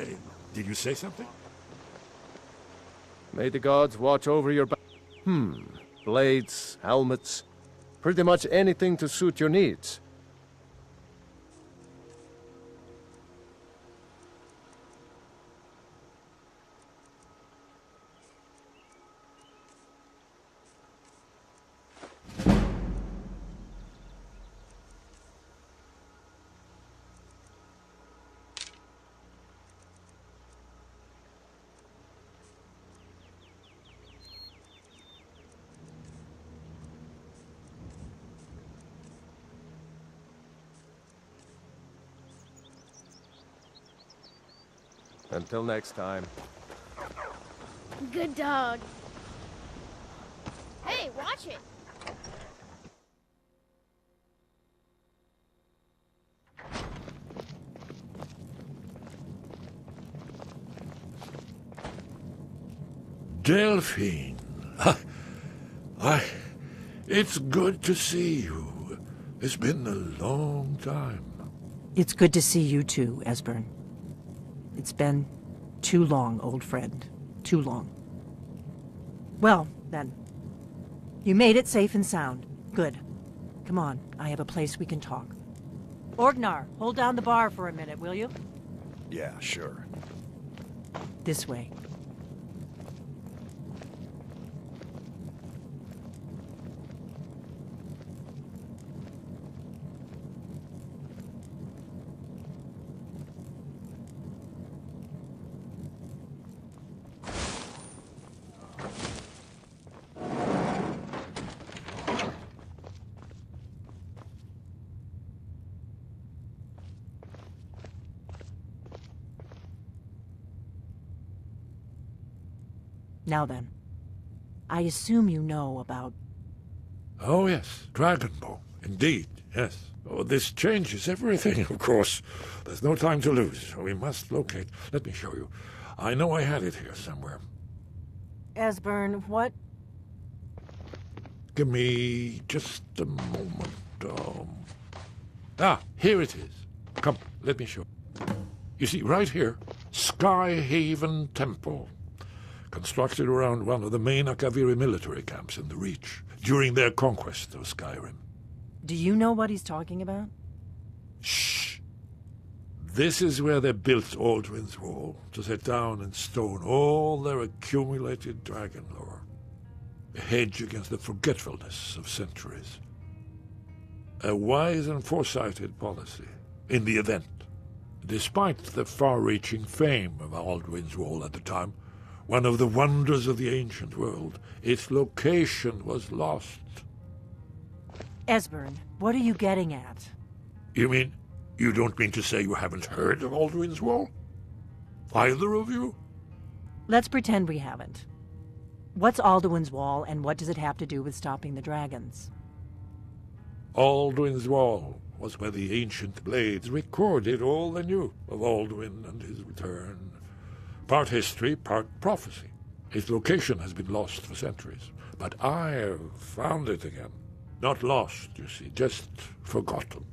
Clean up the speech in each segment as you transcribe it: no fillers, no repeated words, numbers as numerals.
Hey, did you say something? May the gods watch over your back. Blades, helmets, pretty much anything to suit your needs. Until next time. Good dog. Hey, watch it. Delphine. It's good to see you. It's been a long time. It's good to see you too, Esbern. It's been too long, old friend. Too long. Well, then. You made it safe and sound. Good. Come on, I have a place we can talk. Orgnar, hold down the bar for a minute, will you? Yeah, sure. This way. Now then, I assume you know about... Oh, yes, Dragonbow. Indeed, yes. Oh, this changes everything, of course. There's no time to lose. We must locate. Let me show you. I know I had it here somewhere. Esbern, what? Give me just a moment. Here it is. Come, let me show you. You see, right here, Skyhaven Temple. Constructed around one of the main Akaviri military camps in the Reach, during their conquest of Skyrim. Do you know what he's talking about? Shh! This is where they built Aldrin's Wall, to set down in stone all their accumulated dragon lore. A hedge against the forgetfulness of centuries. A wise and foresighted policy, in the event. Despite the far-reaching fame of Aldrin's Wall at the time, one of the wonders of the ancient world, its location was lost. Esbern, what are you getting at? You mean, you don't mean to say you haven't heard of Aldrin's Wall? Either of you? Let's pretend we haven't. What's Alduin's Wall, and what does it have to do with stopping the dragons? Aldrin's Wall was where the ancient blades recorded all they knew of Alduin and his return. Part history, part prophecy. Its location has been lost for centuries, but I've found it again. Not lost, you see, just forgotten.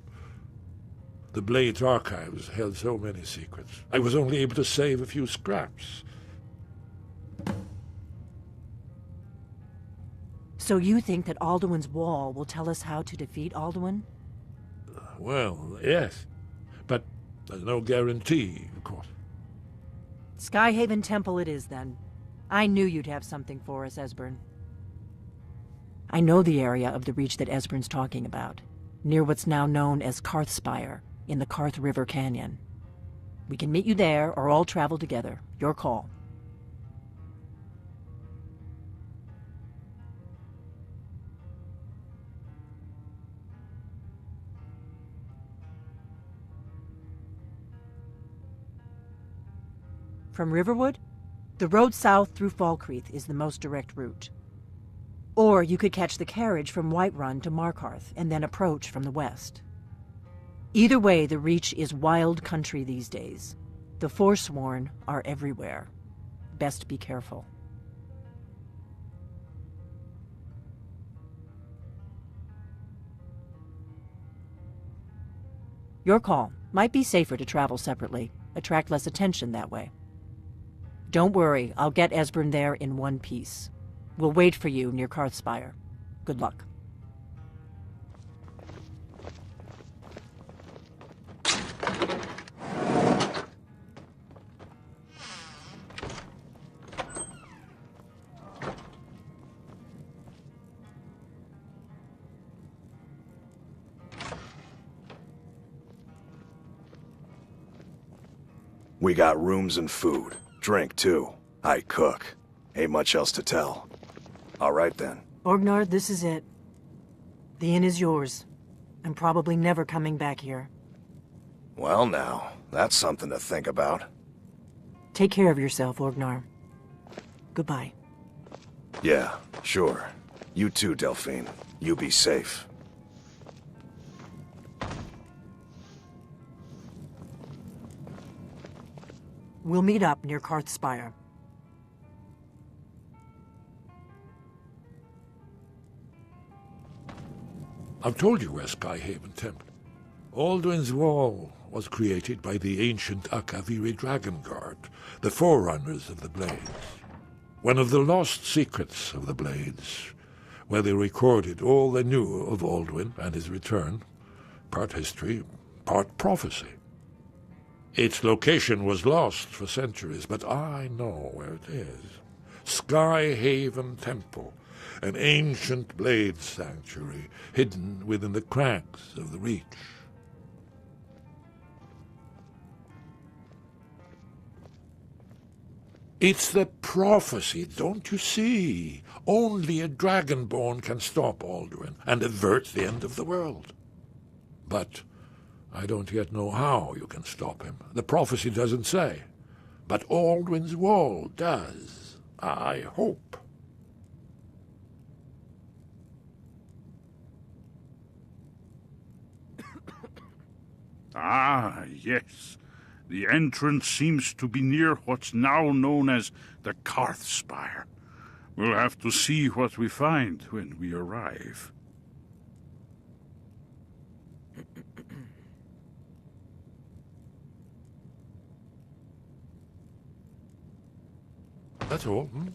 The Blade's archives held so many secrets. I was only able to save a few scraps. So you think that Alduin's Wall will tell us how to defeat Alduin? Well, yes. But there's no guarantee, of course. Skyhaven Temple it is, then. I knew you'd have something for us, Esbern. I know the area of the Reach that Esbern's talking about, near what's now known as Karthspire, in the Karth River Canyon. We can meet you there, or all travel together. Your call. From Riverwood, the road south through Falkreath is the most direct route. Or you could catch the carriage from Whiterun to Markarth and then approach from the west. Either way, the Reach is wild country these days. The Forsworn are everywhere. Best be careful. Your call. Might be safer to travel separately. attract less attention that way. Don't worry, I'll get Esbern there in one piece. We'll wait for you near Karthspire. Good luck. We got rooms and food. Drink, too. I cook. Ain't much else to tell. All right, then. Orgnar, this is it. The inn is yours. I'm probably never coming back here. Well, now, that's something to think about. Take care of yourself, Orgnar. Goodbye. Yeah, sure. You too, Delphine. You be safe. We'll meet up near Karthspire. I've told you where Skyhaven Temple. Alduin's Wall was created by the ancient Akaviri Dragon Guard, the forerunners of the Blades. One of the lost secrets of the Blades, where they recorded all they knew of Alduin and his return, part history, part prophecy. Its location was lost for centuries, but I know where it is. Skyhaven Temple, an ancient blade sanctuary hidden within the cracks of the Reach. It's the prophecy, don't you see? Only a dragonborn can stop Alduin and avert the end of the world. But I don't yet know how you can stop him. The prophecy doesn't say. But Alduin's Wall does. I hope. Ah, yes. The entrance seems to be near what's now known as the Karthspire. We'll have to see what we find when we arrive. That's all. Hmm?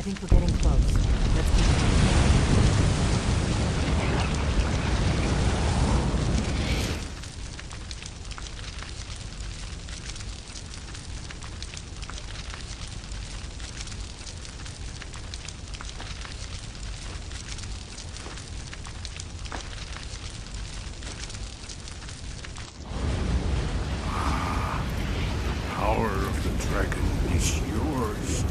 think we're getting close. Let's keep going. Power of the dragon is yours.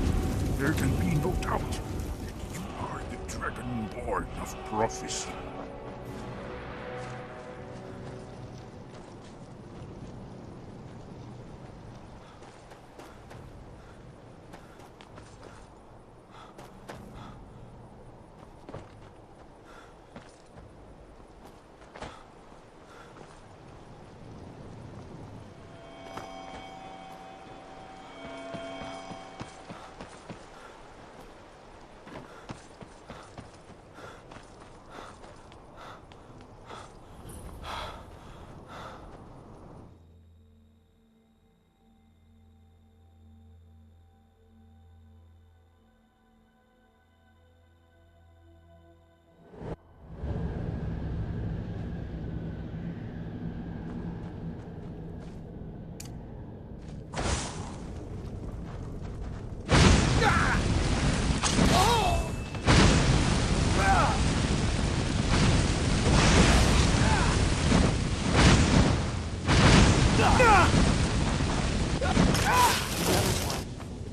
There can be no doubt that you are the dragonborn of prophecy.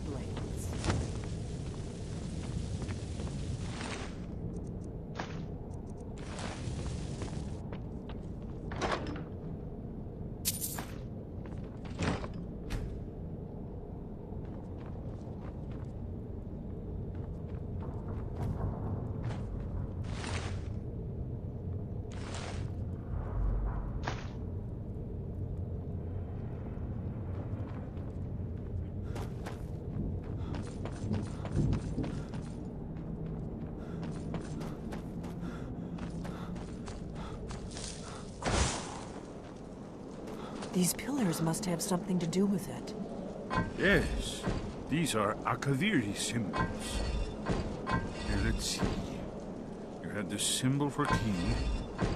Blades. These pillars must have something to do with it. Yes, these are Akaviri symbols. Here, let's see. You had the symbol for king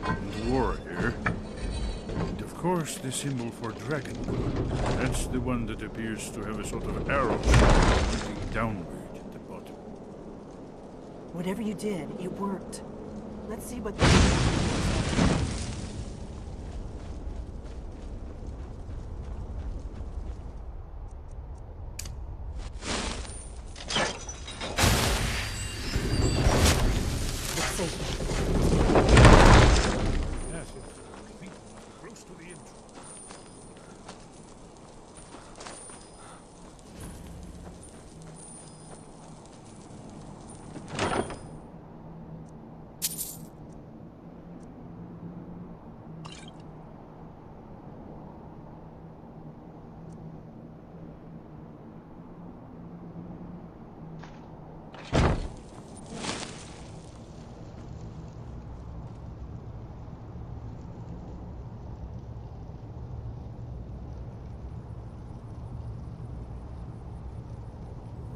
and warrior. And of course, the symbol for dragon. That's the one that appears to have a sort of arrow pointing downward at the bottom. Whatever you did, it worked. Let's see what It's safe. Yes, I think we're close to the entrance.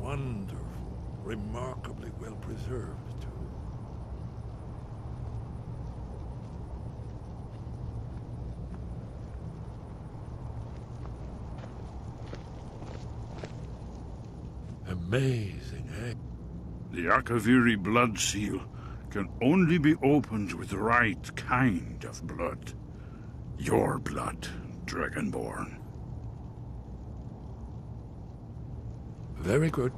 Wonderful, remarkably well preserved, too. Amazing, eh? The Akaviri blood seal can only be opened with the right kind of blood. Your blood, Dragonborn. Very good.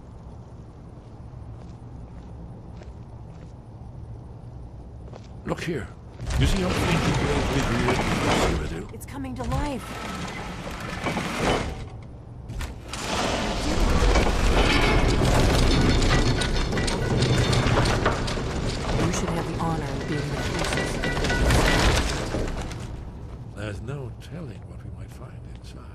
Look here. You see how faint it is? It's coming to life. You should have the honor of being the priestess. There's no telling what we might find inside.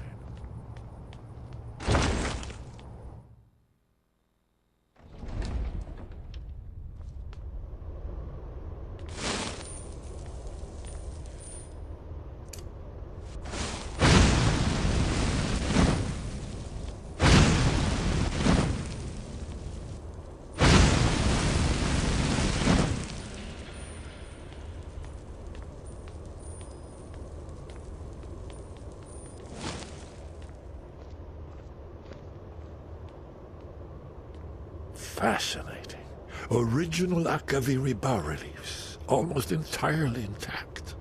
fascinating. Original Akaviri bas-reliefs, almost entirely intact.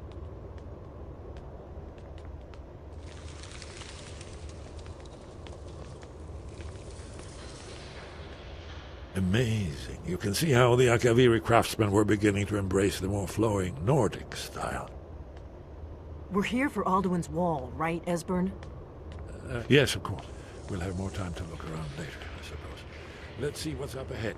Amazing. You can see how the Akaviri craftsmen were beginning to embrace the more flowing Nordic style. We're here for Alduin's Wall, right, Esbern? Yes, of course. We'll have more time to look around later, I suppose. Let's see what's up ahead.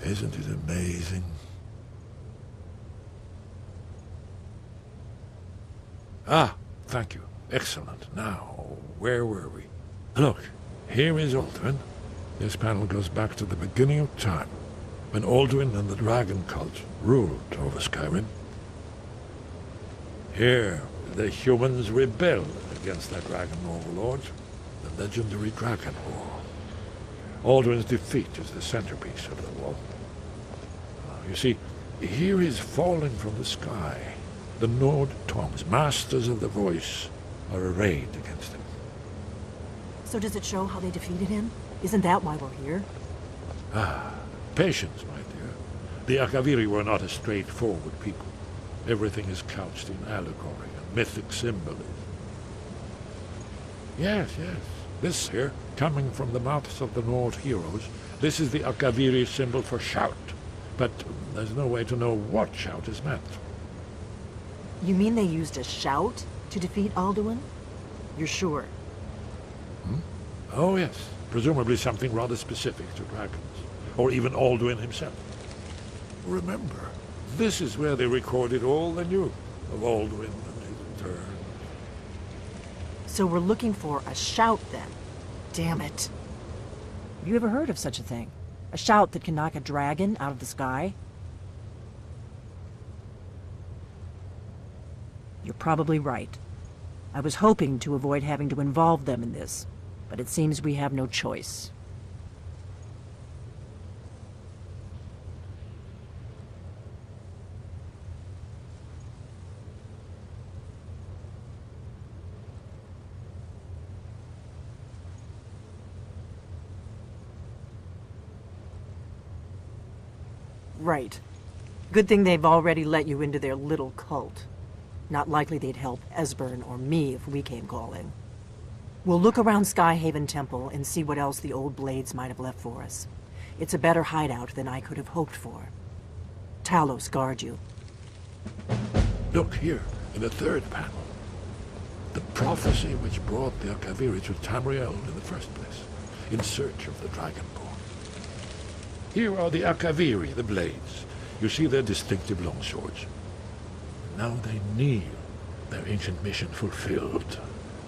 Isn't it amazing? Ah, thank you. Excellent. Now, where were we? Look, here is Alduin. This panel goes back to the beginning of time, when Alduin and the dragon cult ruled over Skyrim. Here, the humans rebelled against their dragon overlord, the legendary Dragon War. Alduin's defeat is the centerpiece of the wall. You see, here is falling from the sky. The Nord tongues, masters of the voice, are arrayed against him. So does it show how they defeated him? Isn't that why we're here? Ah, patience, my dear. The Akaviri were not a straightforward people. Everything is couched in allegory and mythic symbolism. Yes, yes. This here, coming from the mouths of the Nord heroes, this is the Akaviri symbol for shout. But there's no way to know what shout is meant. You mean they used a shout to defeat Alduin? You're sure? Oh, yes. Presumably something rather specific to dragons. Or even Alduin himself. Remember, this is where they recorded all they knew of Alduin and his return. So we're looking for a shout, then. Damn it. Have you ever heard of such a thing? A shout that can knock a dragon out of the sky? You're probably right. I was hoping to avoid having to involve them in this, but it seems we have no choice. Right. Good thing they've already let you into their little cult. Not likely they'd help Esbern or me if we came calling. We'll look around Skyhaven Temple and see what else the old blades might have left for us. It's a better hideout than I could have hoped for. Talos guard you. Look here, in the third panel. The prophecy which brought the Akaviri to Tamriel in the first place, in search of the Dragonborn. Here are the Akaviri, the blades. You see their distinctive longswords. Now they kneel, their ancient mission fulfilled,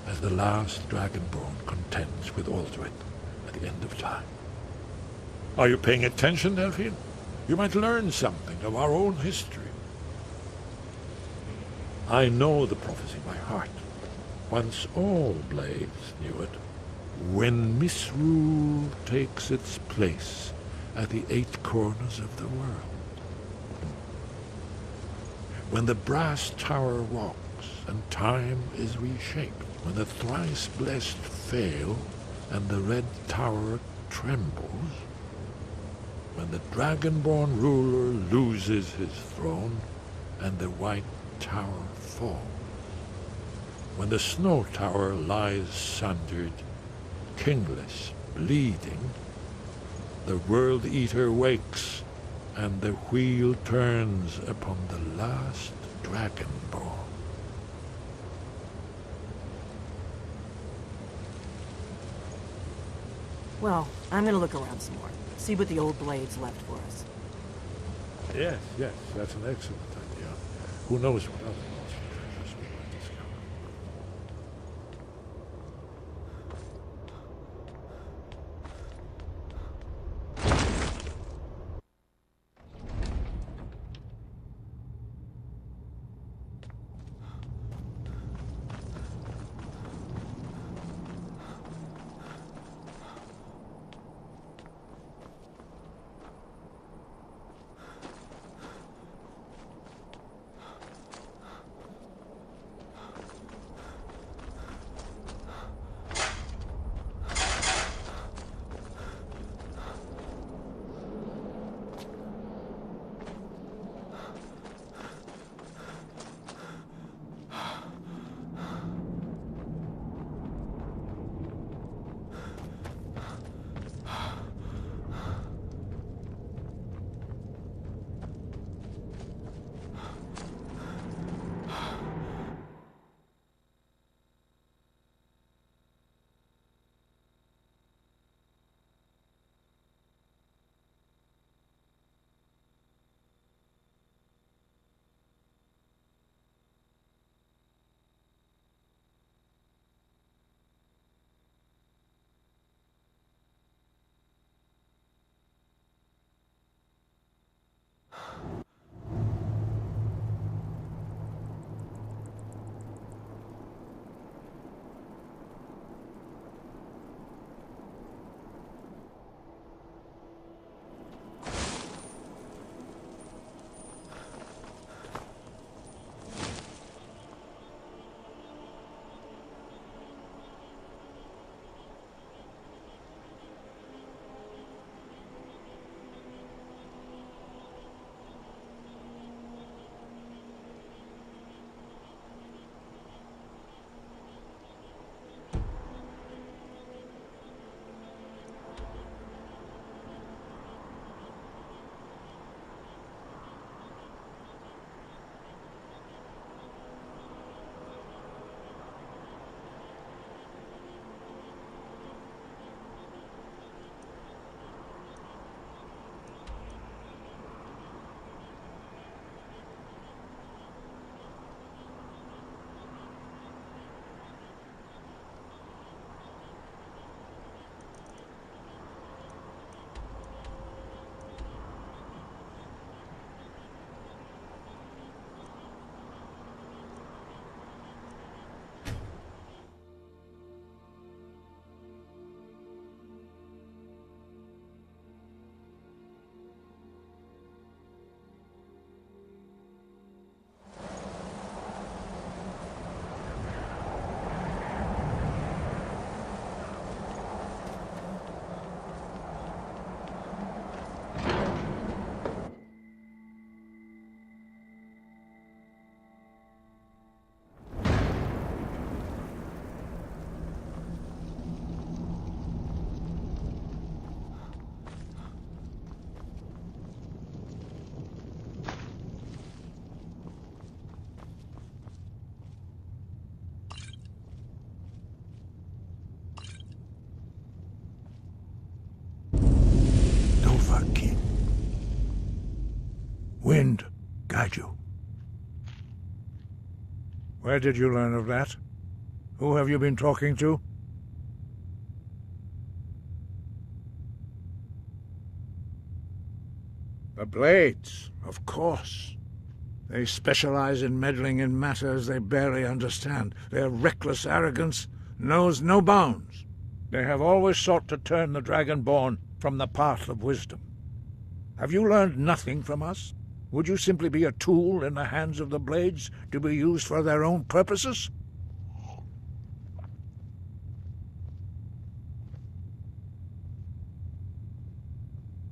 as the last Dragonborn contends with Alduin at the end of time. Are you paying attention, Delphine? You might learn something of our own history. I know the prophecy by heart. Once all blades knew it. When misrule takes its place at the 8 corners of the world. When the brass tower rocks and time is reshaped. When the thrice blessed fail and the red tower trembles. when the Dragonborn ruler loses his throne and the White Tower falls. When the Snow Tower lies sundered, kingless, bleeding, the World Eater wakes, and the wheel turns upon the last Dragonborn. Well, I'm gonna look around some more. See what the old blades left for us. Yes, that's an excellent idea. Who knows what other lost treasures we might discover. Wind guide you. Where did you learn of that? Who have you been talking to? The Blades, of course. They specialize in meddling in matters they barely understand. Their reckless arrogance knows no bounds. They have always sought to turn the Dragonborn from the path of wisdom. Have you learned nothing from us? Would you simply be a tool in the hands of the Blades to be used for their own purposes?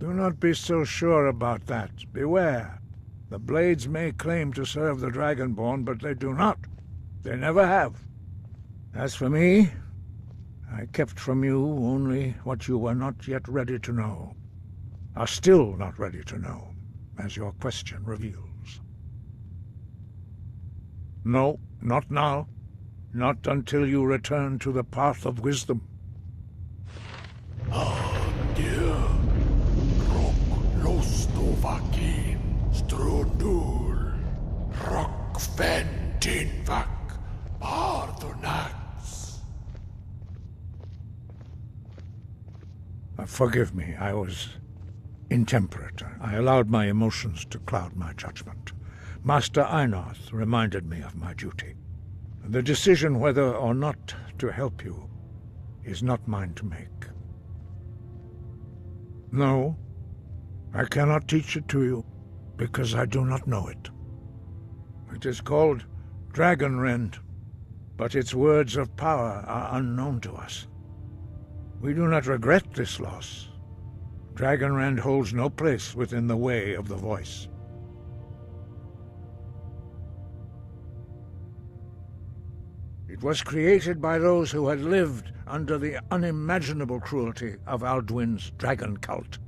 Do not be so sure about that. Beware. The blades may claim to serve the Dragonborn, but they do not. They never have. As for me, I kept from you only what you were not yet ready to know. Are still not ready to know, as your question reveals. No, not now. Not until you return to the path of wisdom. Lostovakin, Strundur, Rockventinvak, Pardonax. Forgive me, I was intemperate. I allowed my emotions to cloud my judgment. Master Einarth reminded me of my duty. The decision whether or not to help you is not mine to make. No, I cannot teach it to you, because I do not know it. It is called Dragonrend, but its words of power are unknown to us. We do not regret this loss. Dragonrend holds no place within the way of the voice. It was created by those who had lived under the unimaginable cruelty of Alduin's dragon cult.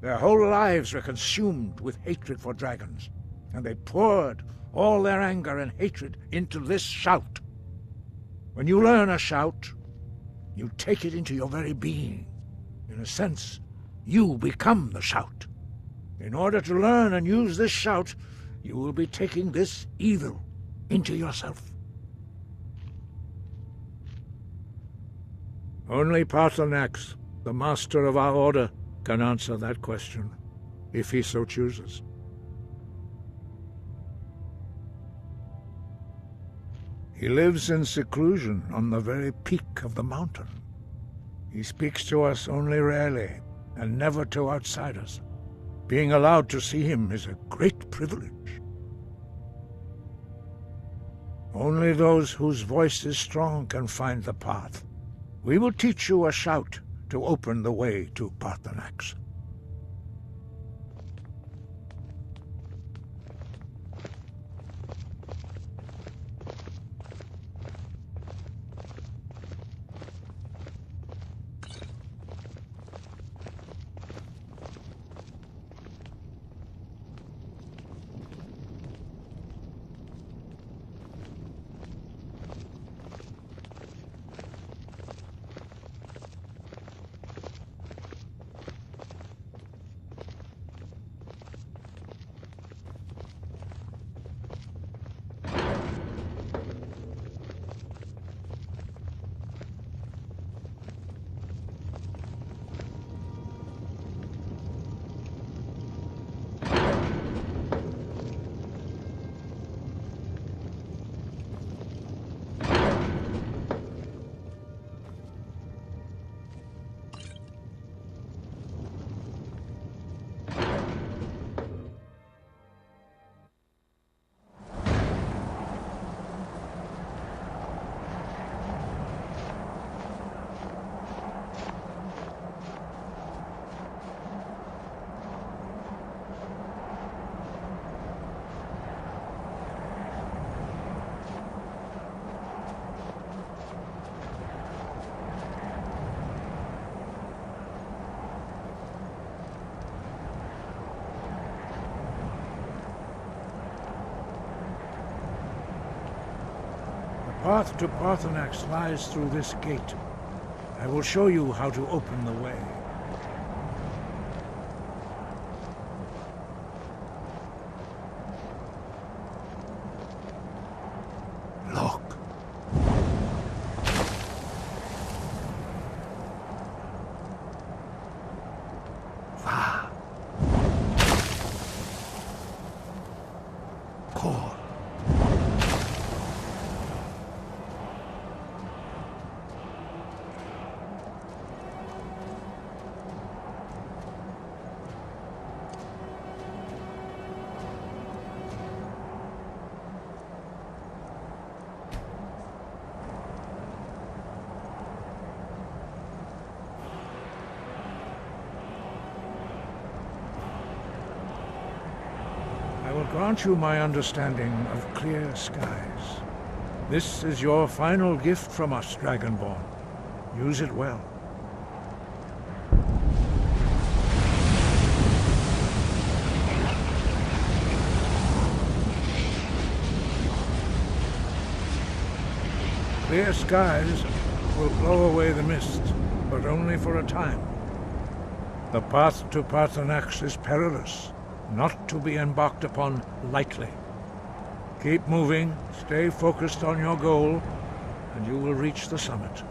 Their whole lives were consumed with hatred for dragons, and they poured all their anger and hatred into this shout. When you learn a shout, you take it into your very being. In a sense, you become the shout. In order to learn and use this shout, you will be taking this evil into yourself. Only Parthenax, the master of our order, can answer that question, if he so chooses. He lives in seclusion on the very peak of the mountain. He speaks to us only rarely, and never to outsiders. Being allowed to see him is a great privilege. Only those whose voice is strong can find the path. We will teach you a shout to open the way to Parthenax. The path to Parthenax lies through this gate. I will show you how to open the way. Look. Va. Call. I will grant you my understanding of clear skies. This is your final gift from us, Dragonborn. Use it well. Clear skies will blow away the mist, but only for a time. The path to Paarthurnax is perilous, not to be embarked upon lightly. Keep moving, stay focused on your goal, and you will reach the summit.